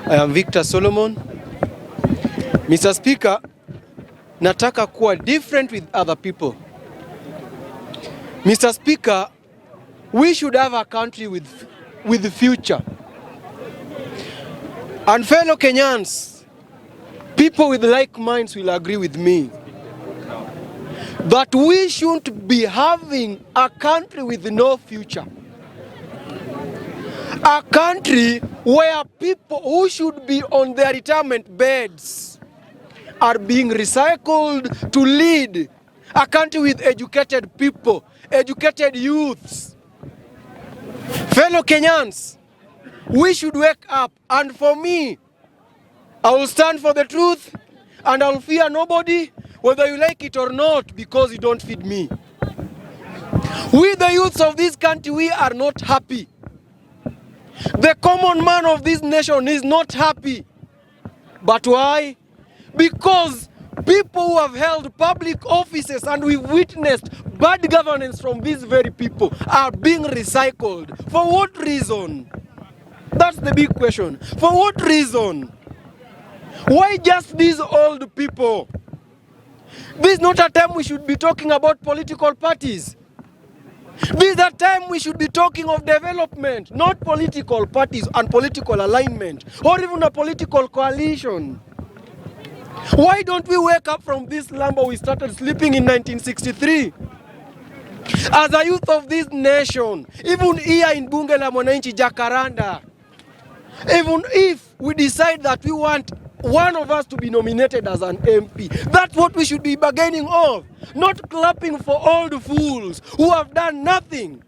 I am Victor Solomon. Mr. Speaker, nataka kuwa different with other people. Mr. Speaker, we should have a country with the future. And fellow Kenyans, people with like minds will agree with me that we shouldn't be having a country with no future. A country where people who should be on their retirement beds are being recycled to lead. A country with educated people, educated youths. Fellow Kenyans, we should wake up, and for me, I will stand for the truth and I will fear nobody, whether you like it or not, because you don't feed me. We, the youths of this country, we are not happy. The common man of this nation is not happy. But why? Because people who have held public offices, and we've witnessed bad governance from these very people, are being recycled. For what reason? That's the big question. For what reason? Why just these old people? This is not a time we should be talking about political parties. This is a time we should be talking of development, not political parties and political alignment, or even a political coalition. Why don't we wake up from this slumber we started sleeping in 1963? As a youth of this nation, even here in Bunge la Mwananchi Jacaranda, even if we decide that we want one of us to be nominated as an MP, that's what we should be bargaining of, not clapping for old fools who have done nothing.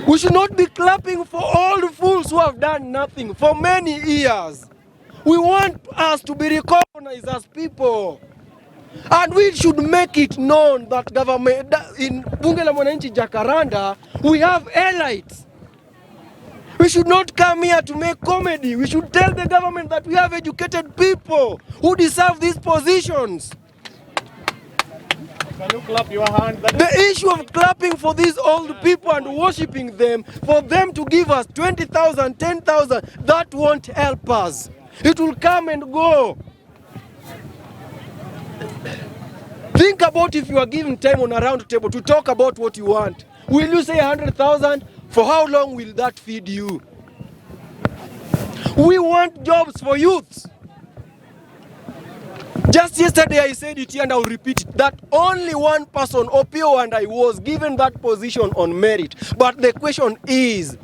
We should not be clapping for old fools who have done nothing for many years. We want us to be recognized as people. And we should make it known that government in Bunge la Mwananchi Jacaranda, we have elites. We should not come here to make comedy. We should tell the government that we have educated people who deserve these positions. Can you clap your hand? The issue of clapping for these old people and worshipping them, for them to give us 20,000, 10,000, that won't help us. It will come and go. Think about if you are given time on a round table to talk about what you want. Will you say 100,000? For how long will that feed you? We want jobs for youths. Just yesterday I said it here and I will repeat it, that only one person, Opio and I, was given that position on merit. But the question is,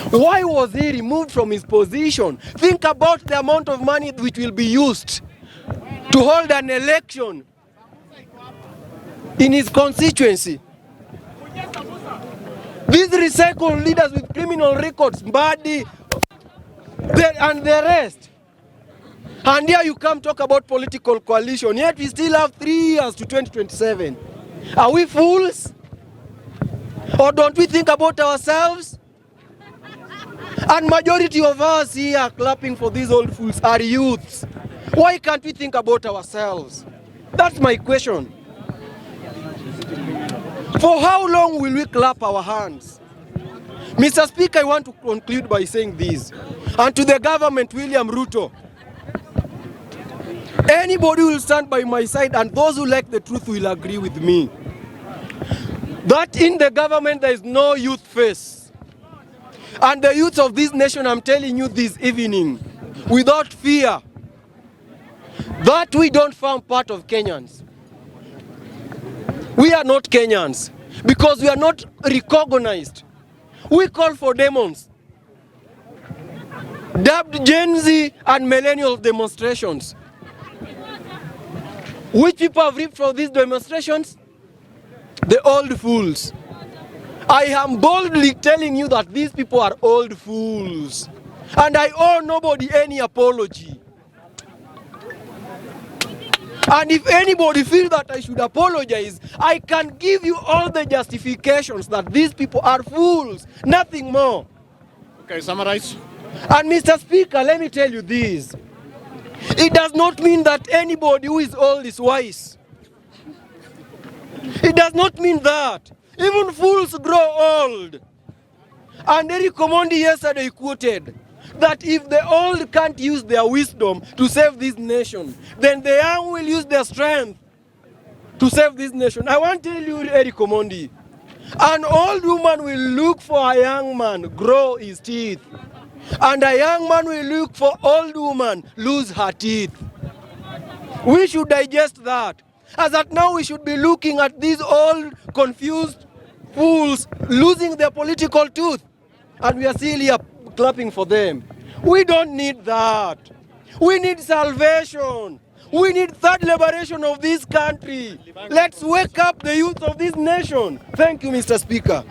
why was he removed from his position? Think about the amount of money which will be used to hold an election in his constituency. These recycled leaders with criminal records, Mbadi, and the rest. And here you come talk about political coalition, yet we still have 3 years to 2027. Are we fools? Or don't we think about ourselves? And majority of us here clapping for these old fools are youths. Why can't we think about ourselves? That's my question. For how long will we clap our hands? Mr. Speaker, I want to conclude by saying this. And to the government, William Ruto, anybody will stand by my side, and those who like the truth will agree with me, that in the government there is no youth face. And the youth of this nation, I'm telling you this evening, without fear, that we don't form part of Kenyans. We are not Kenyans because we are not recognized. We call for demons, dubbed Gen Z and millennial demonstrations. Which people have reaped from these demonstrations? The old fools. I am boldly telling you that these people are old fools. And I owe nobody any apology. And if anybody feels that I should apologize, I can give you all the justifications that these people are fools, nothing more. Okay, summarize. And Mr. Speaker, let me tell you this. It does not mean that anybody who is old is wise. It does not mean that. Even fools grow old. And Eric Omondi yesterday quoted that if the old can't use their wisdom to save this nation, then the young will use their strength to save this nation. I want to tell you, Eric Omondi, an old woman will look for a young man grow his teeth, and a young man will look for old woman lose her teeth. We should digest that. As that now we should be looking at these old confused fools losing their political tooth, and we are still here clapping for them. We don't need that. We need salvation. We need third liberation of this country. Let's wake up the youth of this nation. Thank you, Mr. Speaker.